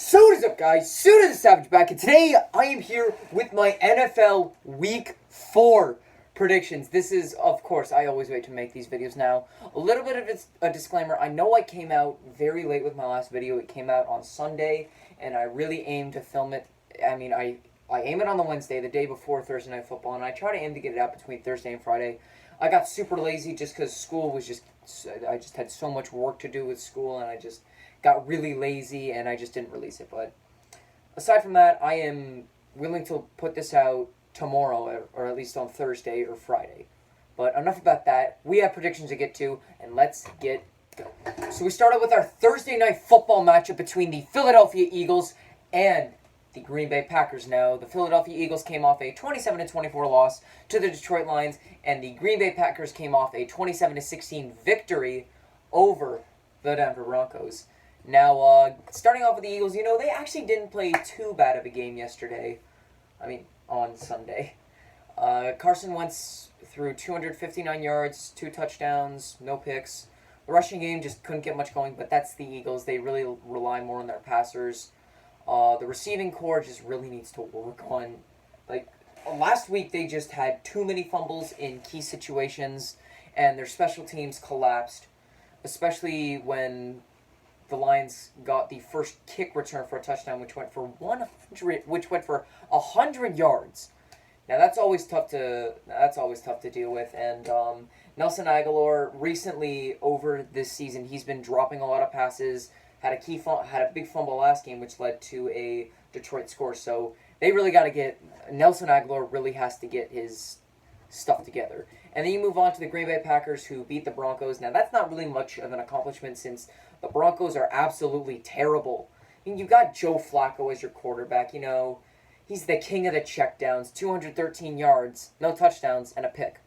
So what is up, guys? Suda the Savage back, and today I am here with my NFL Week 4 predictions. This is, of course, I always wait to make these videos now. A little bit of a disclaimer. I know I came out very late with my last video. It came out on Sunday, and I really aimed to film it. I aim it on the Wednesday, the day before Thursday Night Football, and I try to aim to get it out between Thursday and Friday. I got super lazy just because school was I just had so much work to do with school, and I just got really lazy, and I just didn't release it. But aside from that, I am willing to put this out tomorrow, or at least on Thursday or Friday. But enough about that. We have predictions to get to, and let's get going. So we started with our Thursday Night Football matchup between the Philadelphia Eagles and the Green Bay Packers. Now, the Philadelphia Eagles came off a 27-24 loss to the Detroit Lions, and the Green Bay Packers came off a 27-16 victory over the Denver Broncos. Now, starting off with the Eagles, they actually didn't play too bad of a game yesterday. On Sunday. Carson Wentz threw 259 yards, 2 touchdowns, no picks. The rushing game just couldn't get much going, but that's the Eagles. They really rely more on their passers. The receiving core just really needs to work on. Last week they just had too many fumbles in key situations, and their special teams collapsed, especially when the Lions got the first kick return for a touchdown, which went for 100 yards. Now that's always tough to deal with. And Nelson Aguilar recently over this season, he's been dropping a lot of passes. Had a big fumble last game, which led to a Detroit score. So they really got to get Nelson Aguilar really has to get his stuff together. And then you move on to the Green Bay Packers, who beat the Broncos. Now that's not really much of an accomplishment since the Broncos are absolutely terrible. You got Joe Flacco as your quarterback. He's the king of the checkdowns. 213 yards, no touchdowns, and a pick.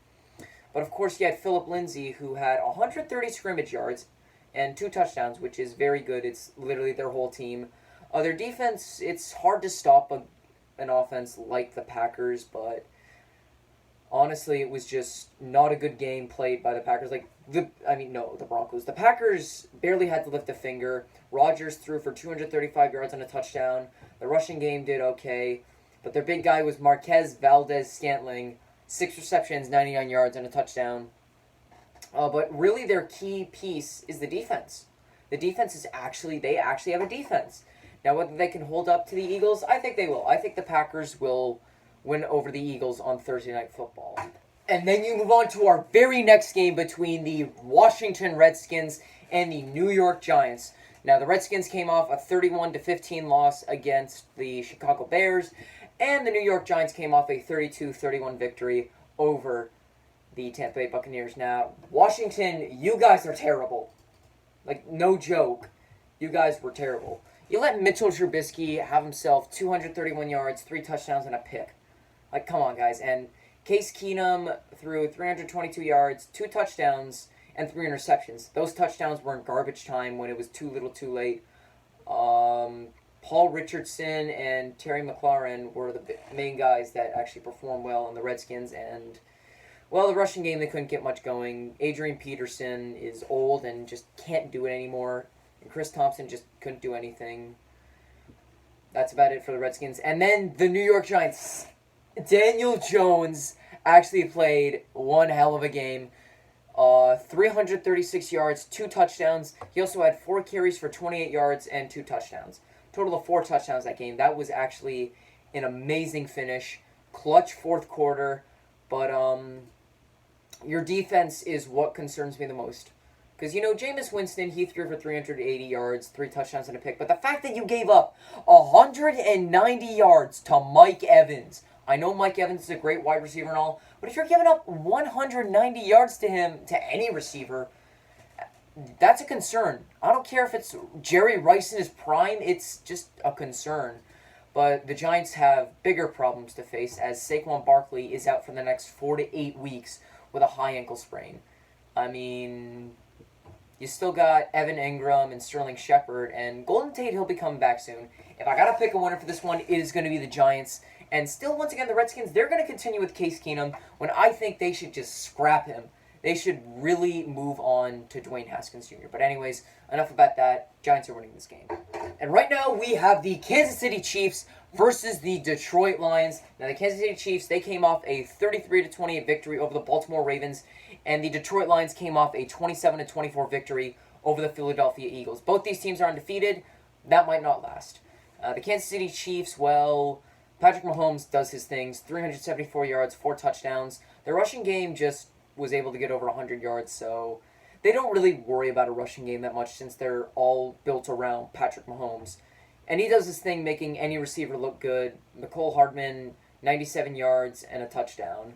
But of course, you had Philip Lindsay, who had 130 scrimmage yards and 2 touchdowns, which is very good. It's literally their whole team. Their defense, it's hard to stop an offense like the Packers, but honestly, it was just not a good game played by the Packers. The Broncos. The Packers barely had to lift a finger. Rodgers threw for 235 yards and a touchdown. The rushing game did okay, but their big guy was Marquez Valdez-Scantling, 6 receptions, 99 yards, and a touchdown. But really their key piece is the defense. The defense they actually have a defense. Now, whether they can hold up to the Eagles, I think they will. I think the Packers will win over the Eagles on Thursday Night Football. And then you move on to our very next game between the Washington Redskins and the New York Giants. Now, the Redskins came off a 31-15 loss against the Chicago Bears, and the New York Giants came off a 32-31 victory over the Tampa Bay Buccaneers. Now, Washington, you guys are terrible. No joke. You guys were terrible. You let Mitchell Trubisky have himself 231 yards, 3 touchdowns, and a pick. Come on, guys. And Case Keenum threw 322 yards, 2 touchdowns, and 3 interceptions. Those touchdowns were in garbage time when it was too little too late. Paul Richardson and Terry McLaurin were the main guys that actually performed well on the Redskins. And, well, the rushing game, they couldn't get much going. Adrian Peterson is old and just can't do it anymore. And Chris Thompson just couldn't do anything. That's about it for the Redskins. And then the New York Giants. Daniel Jones actually played one hell of a game. 336 yards, 2 touchdowns. He also had 4 carries for 28 yards and 2 touchdowns. Total of 4 touchdowns that game. That was actually an amazing finish. Clutch fourth quarter. But your defense is what concerns me the most. Because, Jameis Winston, he threw for 380 yards, 3 touchdowns and a pick. But the fact that you gave up 190 yards to Mike Evans. I know Mike Evans is a great wide receiver and all, but if you're giving up 190 yards to him, to any receiver, that's a concern. I don't care if it's Jerry Rice in his prime, it's just a concern. But the Giants have bigger problems to face as Saquon Barkley is out for the next 4 to 8 weeks with a high ankle sprain. You still got Evan Ingram and Sterling Shepard, and Golden Tate, he'll be coming back soon. If I got to pick a winner for this one, it is going to be the Giants. And still, once again, the Redskins, they're going to continue with Case Keenum when I think they should just scrap him. they should really move on to Dwayne Haskins Jr. But anyways, enough about that. Giants are winning this game. And right now we have the Kansas City Chiefs versus the Detroit Lions. Now the Kansas City Chiefs, they came off a 33-28 victory over the Baltimore Ravens, and the Detroit Lions came off a 27-24 victory over the Philadelphia Eagles. Both these teams are undefeated. That might not last. The Kansas City Chiefs, well, Patrick Mahomes does his things. 374 yards, 4 touchdowns. Their rushing game just was able to get over 100 yards, so they don't really worry about a rushing game that much since they're all built around Patrick Mahomes. And he does his thing making any receiver look good. Mecole Hardman, 97 yards and a touchdown.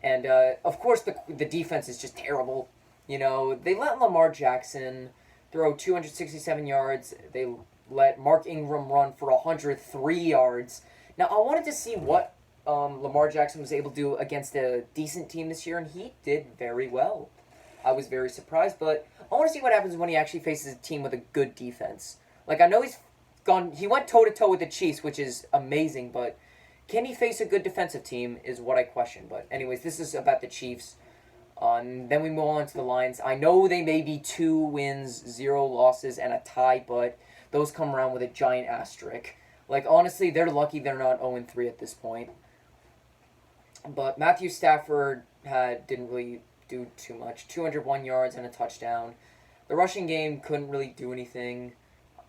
And, of course, the defense is just terrible. You know, they let Lamar Jackson throw 267 yards. They let Mark Ingram run for 103 yards. Now, I wanted to see what Lamar Jackson was able to do against a decent team this year, and he did very well. I was very surprised, but I want to see what happens when he actually faces a team with a good defense. Like, I know he went toe-to-toe with the Chiefs, which is amazing, but can he face a good defensive team is what I question. But anyways, this is about the Chiefs. Then we move on to the Lions. I know they may be 2 wins, 0 losses, and a tie, but those come around with a giant asterisk. Like, honestly, they're lucky they're not 0-3 at this point. But Matthew Stafford didn't really do too much. 201 yards and a touchdown. The rushing game couldn't really do anything.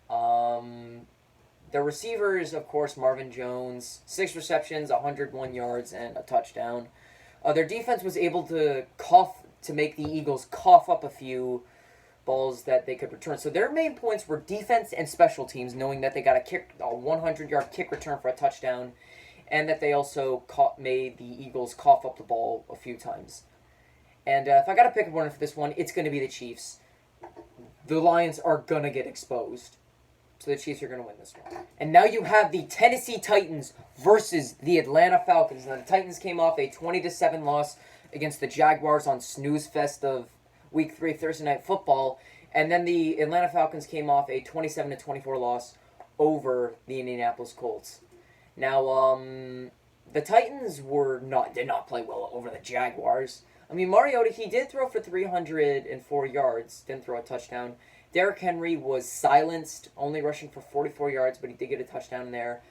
The receivers, of course, Marvin Jones, 6 receptions, 101 yards, and a touchdown. Their defense was able to make the Eagles cough up a few balls that they could return. So their main points were defense and special teams, knowing that they got a 100-yard kick return for a touchdown, and that they also made the Eagles cough up the ball a few times. And if I got to pick a winner for this one, it's going to be the Chiefs. The Lions are going to get exposed. So the Chiefs are going to win this one. And now you have the Tennessee Titans versus the Atlanta Falcons. Now the Titans came off a 20-7 loss against the Jaguars on snooze fest of Week 3 Thursday Night Football. And then the Atlanta Falcons came off a 27-24 loss over the Indianapolis Colts. Now, the Titans did not play well over the Jaguars. I mean, Mariota, he did throw for 304 yards, didn't throw a touchdown. Derrick Henry was silenced, only rushing for 44 yards, but he did get a touchdown there.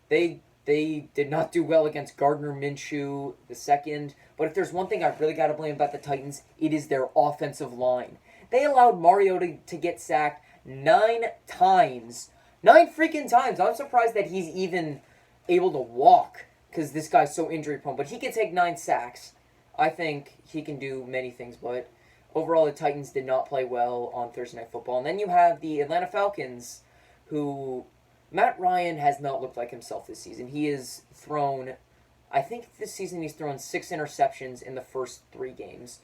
They did not do well against Gardner Minshew II. But if there's one thing I really got to blame about the Titans, it is their offensive line. They allowed Mariota to get sacked 9 times. 9 freaking times. I'm surprised that he's even able to walk, because this guy's so injury prone. But he can take 9 sacks. I think he can do many things, but overall the Titans did not play well on Thursday Night Football. And then you have the Atlanta Falcons, who Matt Ryan has not looked like himself this season. He has thrown, I think this season he's thrown 6 interceptions in the first 3 games.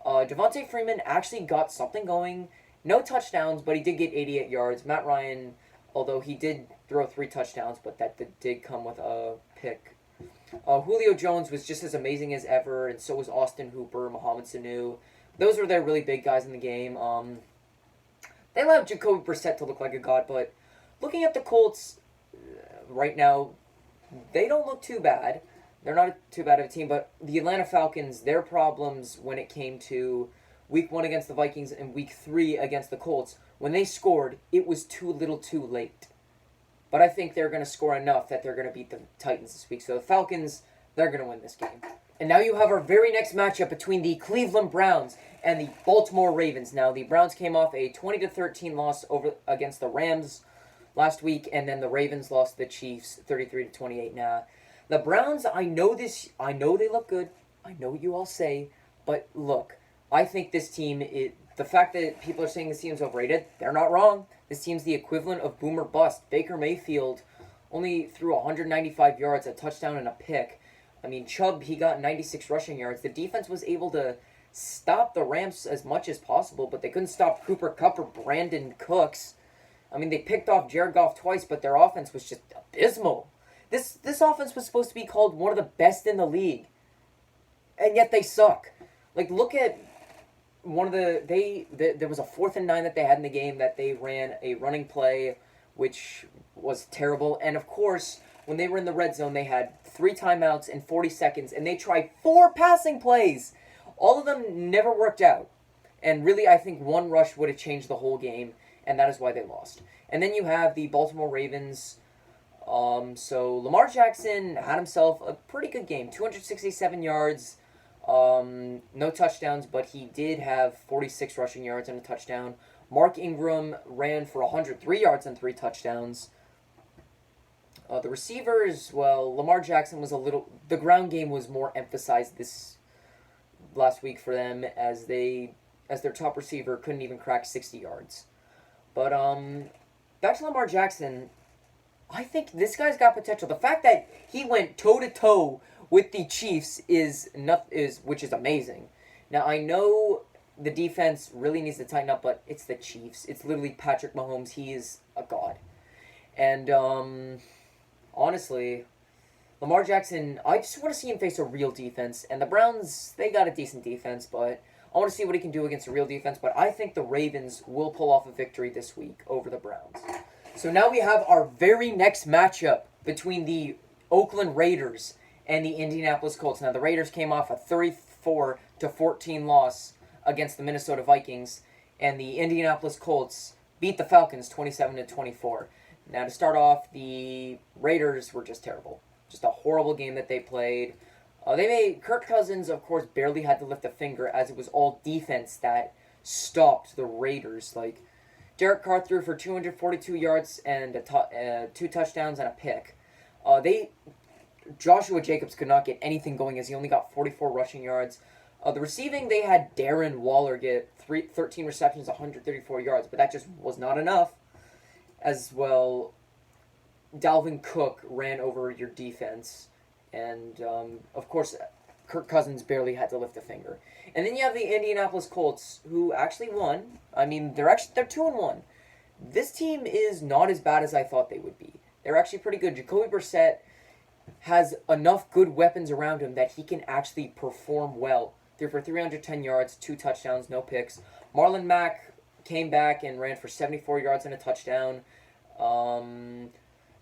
Devontae Freeman actually got something going. No touchdowns, but he did get 88 yards. Matt Ryan, although he did throw 3 touchdowns, but that did come with a pick. Julio Jones was just as amazing as ever, and so was Austin Hooper, Mohamed Sanu. Those were their really big guys in the game. They allowed Jacoby Brissett to look like a god, but looking at the Colts right now, they don't look too bad. They're not too bad of a team, but the Atlanta Falcons, their problems when it came to Week 1 against the Vikings and Week 3 against the Colts, when they scored, it was too little too late. But I think they're going to score enough that they're going to beat the Titans this week. So the Falcons, they're going to win this game. And now you have our very next matchup between the Cleveland Browns and the Baltimore Ravens. Now, the Browns came off a 20-13 loss against the Rams last week, and then the Ravens lost to the Chiefs 33-28. Now, the Browns, I know they look good. I know what you all say, but look, I think this team, the fact that people are saying this team's overrated, they're not wrong. This team's the equivalent of boom or bust. Baker Mayfield only threw 195 yards, a touchdown, and a pick. I mean, Chubb, he got 96 rushing yards. The defense was able to stop the Rams as much as possible, but they couldn't stop Cooper Kupp or Brandon Cooks. I mean, they picked off Jared Goff twice, but their offense was just abysmal. This offense was supposed to be called one of the best in the league, and yet they suck. Like, look at one of there was a 4th and 9 that they had in the game that they ran a running play, which was terrible. And of course, when they were in the red zone, they had 3 timeouts in 40 seconds, and they tried 4 passing plays. All of them never worked out. And really, I think one rush would have changed the whole game, and that is why they lost. And then you have the Baltimore Ravens. So Lamar Jackson had himself a pretty good game. 267 yards, no touchdowns, but he did have 46 rushing yards and a touchdown. Mark Ingram ran for 103 yards and 3 touchdowns. The receivers, well, Lamar Jackson was the ground game was more emphasized this last week for them as their top receiver couldn't even crack 60 yards. But, back to Lamar Jackson, I think this guy's got potential. The fact that he went toe-to-toe with the Chiefs which is amazing. Now, I know the defense really needs to tighten up, but it's the Chiefs. It's literally Patrick Mahomes. He is a god. And, honestly, Lamar Jackson, I just want to see him face a real defense. And the Browns, they got a decent defense, but I want to see what he can do against a real defense. But I think the Ravens will pull off a victory this week over the Browns. So now we have our very next matchup between the Oakland Raiders and the Indianapolis Colts. Now, the Raiders came off a 34-14 loss against the Minnesota Vikings, and the Indianapolis Colts beat the Falcons 27-24. Now, to start off, the Raiders were just terrible. Just a horrible game that they played. Kirk Cousins, of course, barely had to lift a finger, as it was all defense that stopped the Raiders. Like, Derek Carr threw for 242 yards and 2 touchdowns and a pick. Joshua Jacobs could not get anything going as he only got 44 rushing yards. The receiving, they had Darren Waller get 13 receptions, 134 yards, but that just was not enough. As well, Dalvin Cook ran over your defense. And, of course, Kirk Cousins barely had to lift a finger. And then you have the Indianapolis Colts, who actually won. I mean, they're 2-1. This team is not as bad as I thought they would be. They're actually pretty good. Jacoby Brissett has enough good weapons around him that he can actually perform well. Threw for 310 yards, 2 touchdowns, no picks. Marlon Mack came back and ran for 74 yards and a touchdown.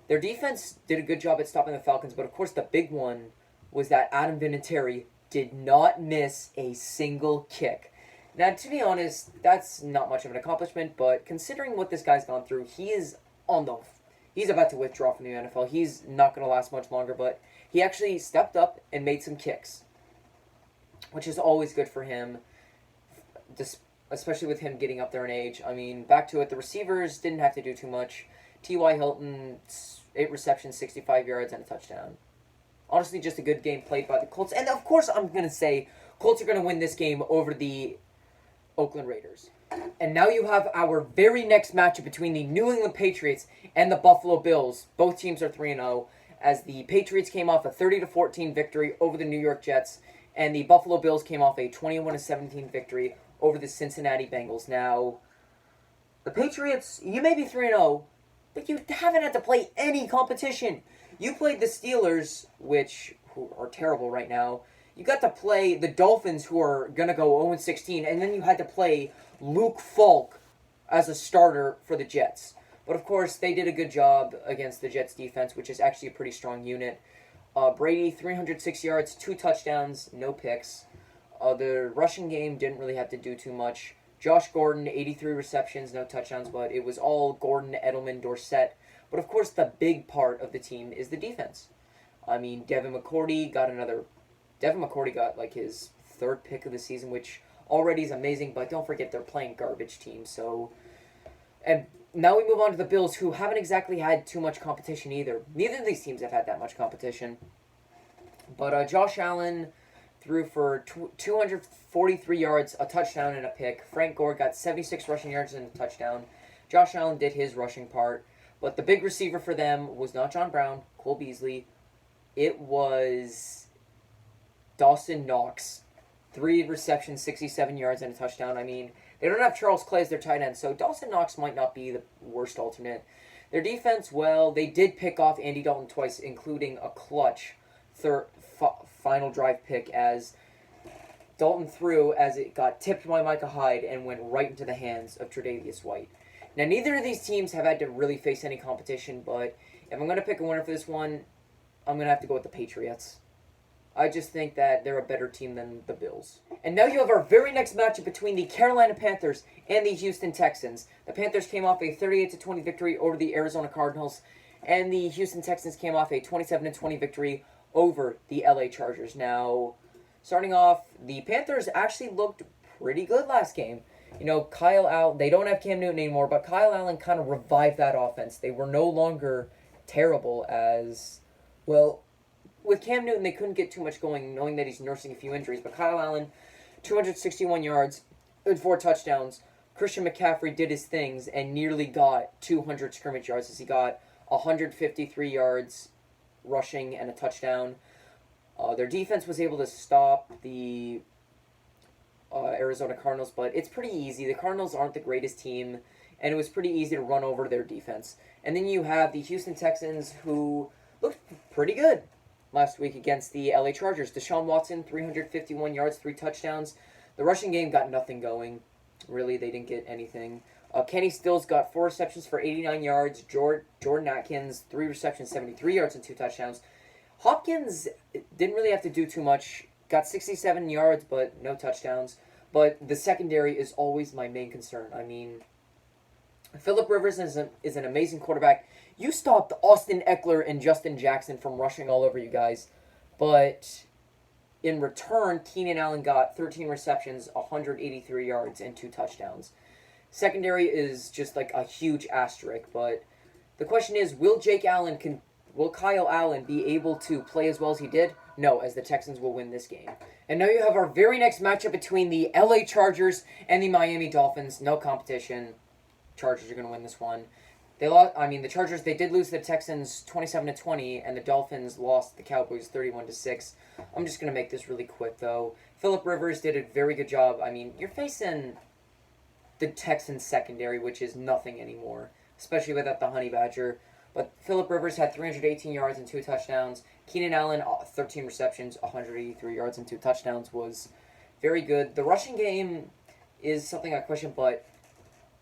Their defense did a good job at stopping the Falcons, but of course the big one was that Adam Vinatieri did not miss a single kick. Now, to be honest, that's not much of an accomplishment, but considering what this guy's gone through, he's about to withdraw from the NFL. He's not going to last much longer, but he actually stepped up and made some kicks, which is always good for him, especially with him getting up there in age. I mean, back to it, the receivers didn't have to do too much. T.Y. Hilton, 8 receptions, 65 yards, and a touchdown. Honestly, just a good game played by the Colts. And, of course, I'm going to say Colts are going to win this game over the Oakland Raiders. And now you have our very next matchup between the New England Patriots and the Buffalo Bills. Both teams are 3-0, as the Patriots came off a 30-14 victory over the New York Jets, and the Buffalo Bills came off a 21-17 victory over the Cincinnati Bengals. Now, the Patriots, you may be 3-0, but you haven't had to play any competition. You played the Steelers, who are terrible right now. You got to play the Dolphins, who are going to go 0-16, and then you had to play Luke Falk as a starter for the Jets. But, of course, they did a good job against the Jets' defense, which is actually a pretty strong unit. Brady, 306 yards, 2 touchdowns, no picks. The rushing game didn't really have to do too much. Josh Gordon, 83 receptions, no touchdowns, but it was all Gordon, Edelman, Dorsett. But, of course, the big part of the team is the defense. I mean, Devin McCourty got like his 3rd pick of the season, which already is amazing, but don't forget they're playing garbage teams. So, and now we move on to the Bills, who haven't exactly had too much competition either. Neither of these teams have had that much competition. But Josh Allen threw for 243 yards, a touchdown, and a pick. Frank Gore got 76 rushing yards and a touchdown. Josh Allen did his rushing part. But the big receiver for them was not John Brown, Cole Beasley. It was Dawson Knox. 3 receptions, 67 yards, and a touchdown. I mean, they don't have Charles Clay as their tight end, so Dawson Knox might not be the worst alternate. Their defense, well, they did pick off Andy Dalton twice, including a clutch final drive pick as Dalton threw as it got tipped by Micah Hyde and went right into the hands of Tre'Davious White. Now, neither of these teams have had to really face any competition, but if I'm going to pick a winner for this one, I'm going to have to go with the Patriots. I just think that they're a better team than the Bills. And now you have our very next matchup between the Carolina Panthers and the Houston Texans. The Panthers came off a 38-20 victory over the Arizona Cardinals, and the Houston Texans came off a 27-20 victory over the LA Chargers. Now, starting off, the Panthers actually looked pretty good last game. Kyle Allen, they don't have Cam Newton anymore, but Kyle Allen kind of revived that offense. They were no longer terrible as, well, with Cam Newton, they couldn't get too much going, knowing that he's nursing a few injuries. But Kyle Allen, 261 yards, and 4 touchdowns. Christian McCaffrey did his things and nearly got 200 scrimmage yards as he got 153 yards rushing and a touchdown. Their defense was able to stop the Arizona Cardinals, but it's pretty easy. The Cardinals aren't the greatest team, and it was pretty easy to run over their defense. And then you have the Houston Texans, who looked pretty good last week against the LA Chargers. Deshaun Watson, 351 yards, 3 touchdowns. The rushing game got nothing going. Really, they didn't get anything. Kenny Stills got 4 receptions for 89 yards. Jordan Atkins, 3 receptions, 73 yards, and 2 touchdowns. Hopkins didn't really have to do too much. Got 67 yards, but no touchdowns. But the secondary is always my main concern. I mean, Phillip Rivers is an amazing quarterback. You stopped Austin Eckler and Justin Jackson from rushing all over you guys. But in return, Keenan Allen got 13 receptions, 183 yards, and 2 touchdowns. Secondary is just like a huge asterisk. But the question is, will Kyle Allen be able to play as well as he did? No, as the Texans will win this game. And now you have our very next matchup between the LA Chargers and the Miami Dolphins. No competition. Chargers are going to win this one. The Chargers, they did lose to the Texans 27-20, and the Dolphins lost the Cowboys 31-6. I'm just going to make this really quick, though. Phillip Rivers did a very good job. I mean, you're facing the Texans secondary, which is nothing anymore, especially without the Honey Badger. But Phillip Rivers had 318 yards and 2 touchdowns. Keenan Allen, 13 receptions, 183 yards and 2 touchdowns, was very good. The rushing game is something I question, but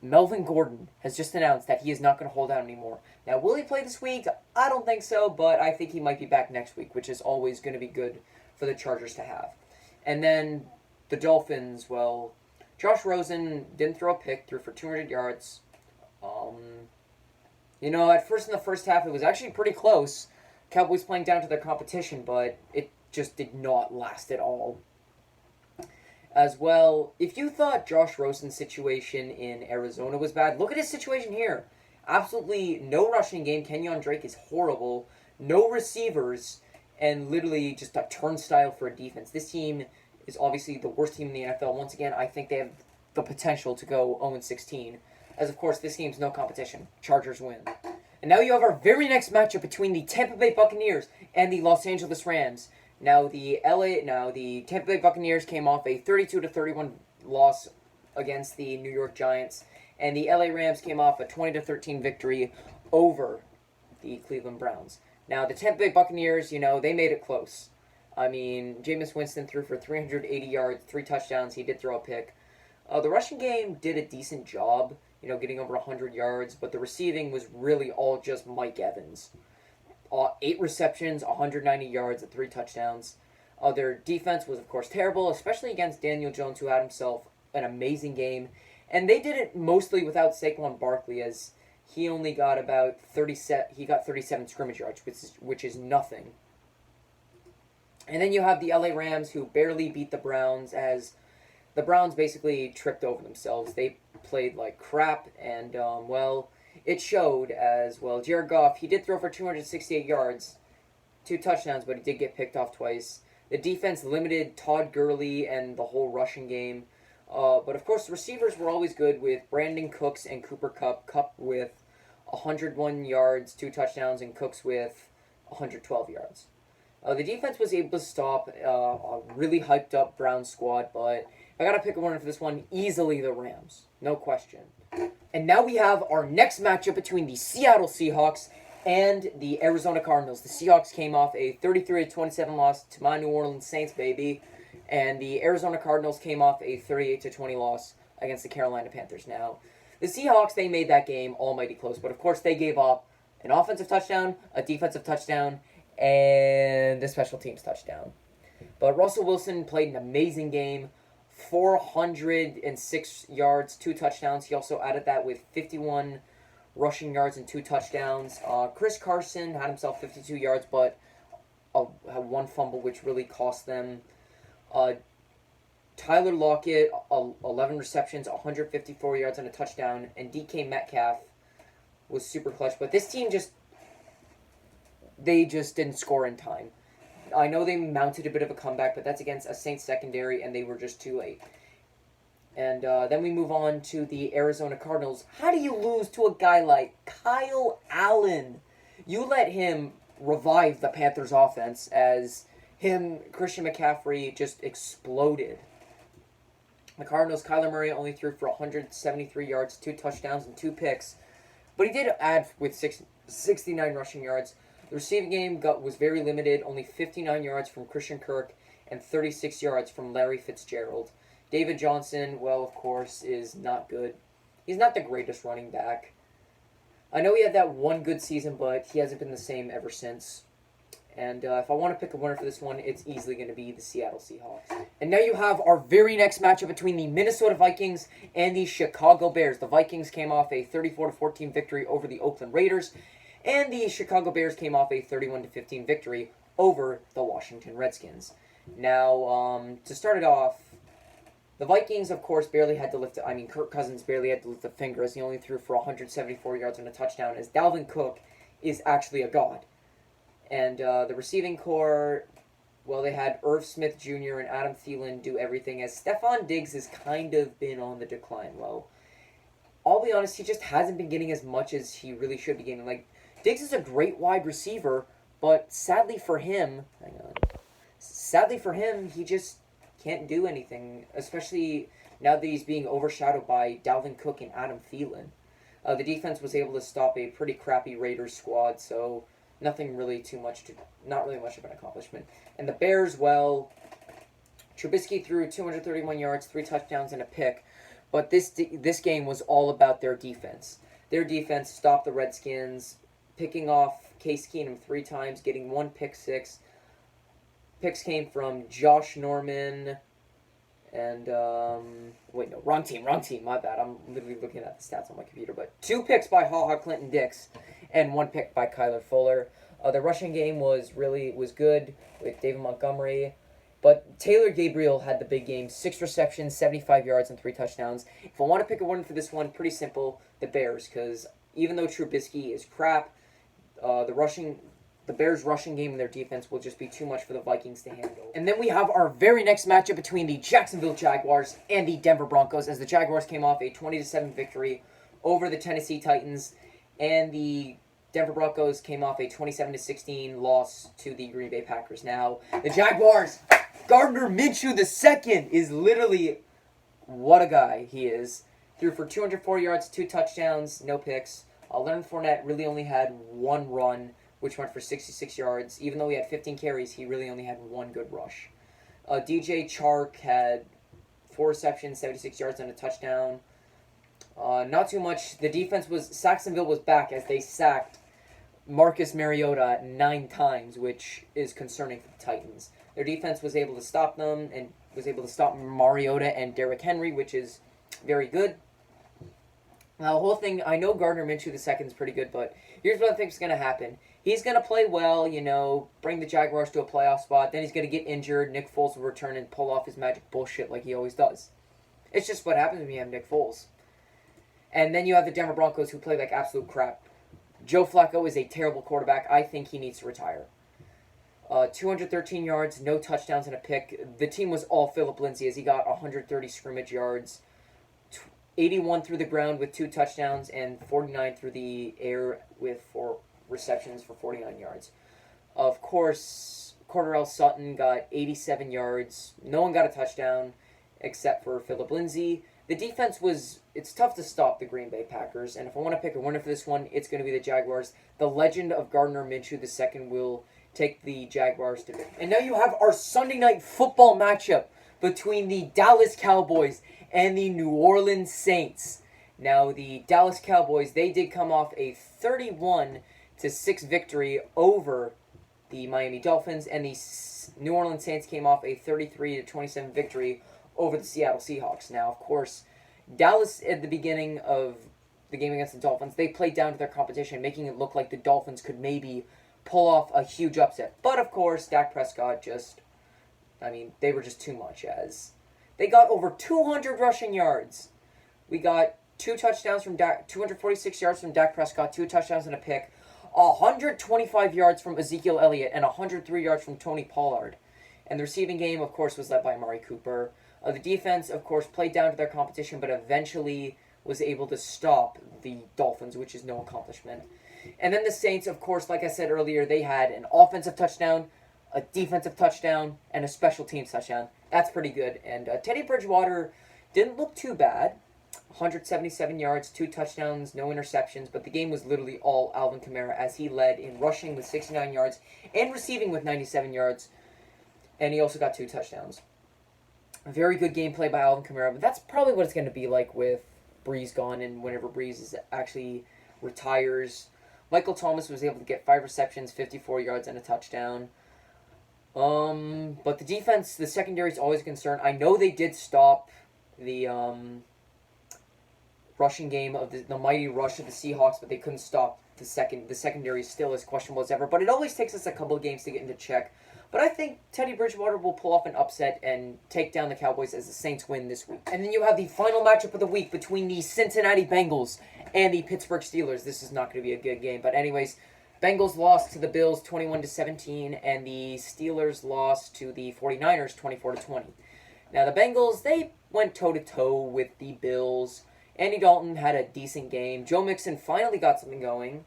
Melvin Gordon has just announced that he is not going to hold out anymore. Now, will he play this week? I don't think so, but I think he might be back next week, which is always going to be good for the Chargers to have. And then the Dolphins, well, Josh Rosen didn't throw a pick, threw for 200 yards. At first in the first half, it was actually pretty close. Cowboys playing down to their competition, but it just did not last at all. As well, if you thought Josh Rosen's situation in Arizona was bad, look at his situation here. Absolutely no rushing game. Kenyon Drake is horrible. No receivers, and literally just a turnstile for a defense. This team is obviously the worst team in the NFL. Once again, I think they have the potential to go 0-16. As, of course, this game's no competition. Chargers win. And now you have our very next matchup between the Tampa Bay Buccaneers and the Los Angeles Rams. Now, the Tampa Bay Buccaneers came off a 32-31 loss against the New York Giants. And the LA Rams came off a 20-13 victory over the Cleveland Browns. Now, the Tampa Bay Buccaneers, they made it close. I mean, Jameis Winston threw for 380 yards, 3 touchdowns. He did throw a pick. The rushing game did a decent job, getting over 100 yards, but the receiving was really all just Mike Evans. 8 receptions, 190 yards, and 3 touchdowns. Their defense was, of course, terrible, especially against Daniel Jones, who had himself an amazing game. And they did it mostly without Saquon Barkley, as he only got about 37 scrimmage yards, which is nothing. And then you have the LA Rams, who barely beat the Browns, as the Browns basically tripped over themselves. They played like crap, and, it showed as well. Jared Goff, he did throw for 268 yards, 2 touchdowns, but he did get picked off twice. The defense limited Todd Gurley and the whole rushing game. But, of course, the receivers were always good with Brandon Cooks and Cooper Kupp. Kupp with 101 yards, 2 touchdowns, and Cooks with 112 yards. The defense was able to stop a really hyped-up Browns squad, but if I got to pick a winner for this one, easily the Rams. No question. And now we have our next matchup between the Seattle Seahawks and the Arizona Cardinals. The Seahawks came off a 33-27 loss to my New Orleans Saints, baby. And the Arizona Cardinals came off a 38-20 loss against the Carolina Panthers. Now, the Seahawks, they made that game almighty close, but of course they gave up an offensive touchdown, a defensive touchdown, and a special teams touchdown. But Russell Wilson played an amazing game. 406 yards, 2 touchdowns. He also added that with 51 rushing yards and 2 touchdowns. Chris Carson had himself 52 yards, but had 1 fumble, which really cost them. Tyler Lockett, 11 receptions, 154 yards and a touchdown. And DK Metcalf was super clutch. But this team they just didn't score in time. I know they mounted a bit of a comeback, but that's against a Saints secondary, and they were just too late. And then we move on to the Arizona Cardinals. How do you lose to a guy like Kyle Allen? You let him revive the Panthers offense as Christian McCaffrey just exploded. The Cardinals, Kyler Murray only threw for 173 yards, 2 touchdowns, and 2 picks. But he did add with 69 rushing yards. The receiving game was very limited, only 59 yards from Christian Kirk and 36 yards from Larry Fitzgerald. David Johnson, well, of course, is not good. He's not the greatest running back. I know he had that one good season, but he hasn't been the same ever since. And if I want to pick a winner for this one, it's easily going to be the Seattle Seahawks. And now you have our very next matchup between the Minnesota Vikings and the Chicago Bears. The Vikings came off a 34-14 victory over the Oakland Raiders, and the Chicago Bears came off a 31-15 victory over the Washington Redskins. Now, to start it off, the Vikings, of course, Kirk Cousins barely had to lift a finger as he only threw for 174 yards and a touchdown, as Dalvin Cook is actually a god. And the receiving core, well, they had Irv Smith Jr. and Adam Thielen do everything, as Stephon Diggs has kind of been on the decline. Well, I'll be honest, he just hasn't been getting as much as he really should be getting. Like, Diggs is a great wide receiver, but sadly for him, he just can't do anything, especially now that he's being overshadowed by Dalvin Cook and Adam Thielen. The defense was able to stop a pretty crappy Raiders squad, so not really much of an accomplishment. And the Bears, well, Trubisky threw 231 yards, 3 touchdowns, and a pick, but this game was all about their defense. Their defense stopped the Redskins, picking off Case Keenum 3 times, getting 1 pick six. Picks came from Josh Norman and, wrong team, my bad. I'm literally looking at the stats on my computer. But 2 picks by HaHa Clinton Dix and 1 pick by Kyler Fuller. The rushing game was good with David Montgomery. But Taylor Gabriel had the big game, 6 receptions, 75 yards, and 3 touchdowns. If I want to pick a winner for this one, pretty simple, the Bears, because even though Trubisky is crap, the Bears' rushing game and their defense will just be too much for the Vikings to handle. And then we have our very next matchup between the Jacksonville Jaguars and the Denver Broncos, as the Jaguars came off a 20-7 victory over the Tennessee Titans, and the Denver Broncos came off a 27-16 loss to the Green Bay Packers. Now, the Jaguars, Gardner Minshew II is literally, what a guy he is. Threw for 204 yards, 2 touchdowns, no picks. Leonard Fournette really only had 1 run, which went for 66 yards. Even though he had 15 carries, he really only had 1 good rush. DJ Chark had 4 receptions, 76 yards, and a touchdown. Not too much. Saxonville was back as they sacked Marcus Mariota 9 times, which is concerning for the Titans. Their defense was able to stop them and was able to stop Mariota and Derrick Henry, which is very good. Now, the whole thing, I know Gardner Minshew II is pretty good, but here's what I think is going to happen. He's going to play well, bring the Jaguars to a playoff spot. Then he's going to get injured. Nick Foles will return and pull off his magic bullshit like he always does. It's just what happens when you have Nick Foles. And then you have the Denver Broncos, who play like absolute crap. Joe Flacco is a terrible quarterback. I think he needs to retire. 213 yards, no touchdowns, and a pick. The team was all Phillip Lindsay as he got 130 scrimmage yards. 81 through the ground with 2 touchdowns, and 49 through the air with 4 receptions for 49 yards. Of course, Cordarrelle Sutton got 87 yards. No one got a touchdown except for Phillip Lindsay. The defense it's tough to stop the Green Bay Packers, and if I want to pick a winner for this one, it's going to be the Jaguars. The legend of Gardner Minshew II will take the Jaguars to victory. And now you have our Sunday night football matchup between the Dallas Cowboys and the New Orleans Saints. Now, the Dallas Cowboys, they did come off a 31-6 victory over the Miami Dolphins, and the New Orleans Saints came off a 33-27 victory over the Seattle Seahawks. Now, of course, Dallas at the beginning of the game against the Dolphins, they played down to their competition, making it look like the Dolphins could maybe pull off a huge upset. But, of course, Dak Prescott they were just too much, as they got over 200 rushing yards. We got 2 touchdowns from Dak, 246 yards from Dak Prescott, 2 touchdowns and a pick, 125 yards from Ezekiel Elliott, and 103 yards from Tony Pollard. And the receiving game, of course, was led by Amari Cooper. The defense, of course, played down to their competition, but eventually was able to stop the Dolphins, which is no accomplishment. And then the Saints, of course, like I said earlier, they had an offensive touchdown, a defensive touchdown, and a special teams touchdown. That's pretty good. And Teddy Bridgewater didn't look too bad. 177 yards, 2 touchdowns, no interceptions, but the game was literally all Alvin Kamara, as he led in rushing with 69 yards and receiving with 97 yards, and he also got 2 touchdowns. A very good gameplay by Alvin Kamara, but that's probably what it's going to be like with Breeze gone, and whenever Breeze is actually retires. Michael Thomas was able to get 5 receptions, 54 yards, and a touchdown. But the defense, the secondary is always a concern. I know they did stop the rushing game of the mighty rush of the Seahawks, but they couldn't stop the secondary is still as questionable as ever. But it always takes us a couple of games to get into check. But I think Teddy Bridgewater will pull off an upset and take down the Cowboys as the Saints win this week. And then you have the final matchup of the week between the Cincinnati Bengals and the Pittsburgh Steelers. This is not going to be a good game. But anyways, Bengals lost to the Bills 21-17, and the Steelers lost to the 49ers 24-20. Now the Bengals, they went toe-to-toe with the Bills. Andy Dalton had a decent game. Joe Mixon finally got something going.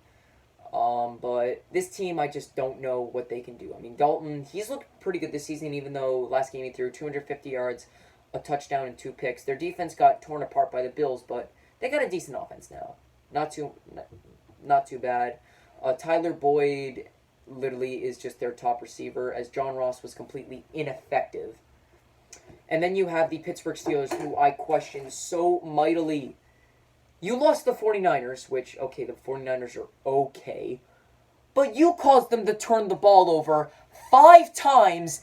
But this team, I just don't know what they can do. I mean, Dalton, he's looked pretty good this season, even though last game he threw 250 yards, a touchdown, and 2 picks. Their defense got torn apart by the Bills, but they got a decent offense now. Not too bad. Tyler Boyd literally is just their top receiver, as John Ross was completely ineffective. And then you have the Pittsburgh Steelers, who I question so mightily. You lost the 49ers, which, okay, the 49ers are okay. But you caused them to turn the ball over 5 times,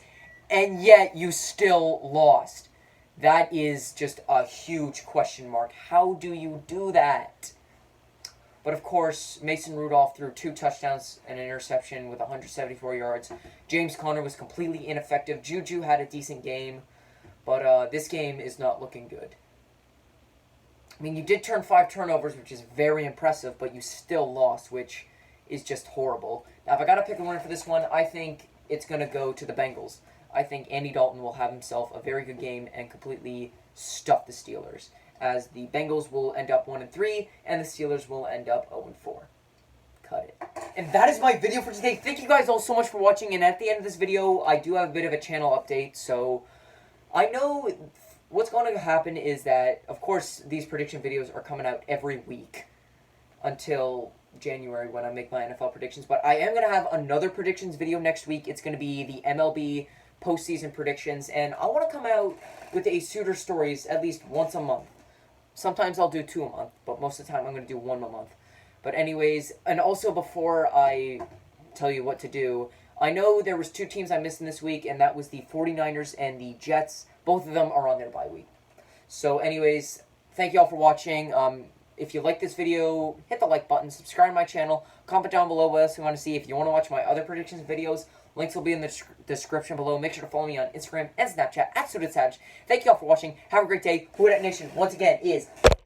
and yet you still lost. That is just a huge question mark. How do you do that? But, of course, Mason Rudolph threw 2 touchdowns and an interception with 174 yards. James Conner was completely ineffective. Juju had a decent game. But this game is not looking good. I mean, you did turn 5 turnovers, which is very impressive, but you still lost, which is just horrible. Now, if I got to pick a winner for this one, I think it's going to go to the Bengals. I think Andy Dalton will have himself a very good game and completely stuff the Steelers, as the Bengals will end up 1-3, and the Steelers will end up 0-4. Cut it. And that is my video for today. Thank you guys all so much for watching, and at the end of this video, I do have a bit of a channel update, so I know what's going to happen is that, of course, these prediction videos are coming out every week until January when I make my NFL predictions. But I am going to have another predictions video next week. It's going to be the MLB postseason predictions. And I want to come out with a Suitor Stories at least once a month. Sometimes I'll do 2 a month, but most of the time I'm going to do 1 a month. But anyways, and also before I tell you what to do, I know there was 2 teams I missed in this week, and that was the 49ers and the Jets. Both of them are on their bye week. So anyways, thank you all for watching. If you like this video, hit the like button, subscribe to my channel, comment down below what else you want to see. If you want to watch my other predictions videos, links will be in the description below. Make sure to follow me on Instagram and Snapchat @SudaSavage. Thank you all for watching. Have a great day. Who Dat Nation, once again, is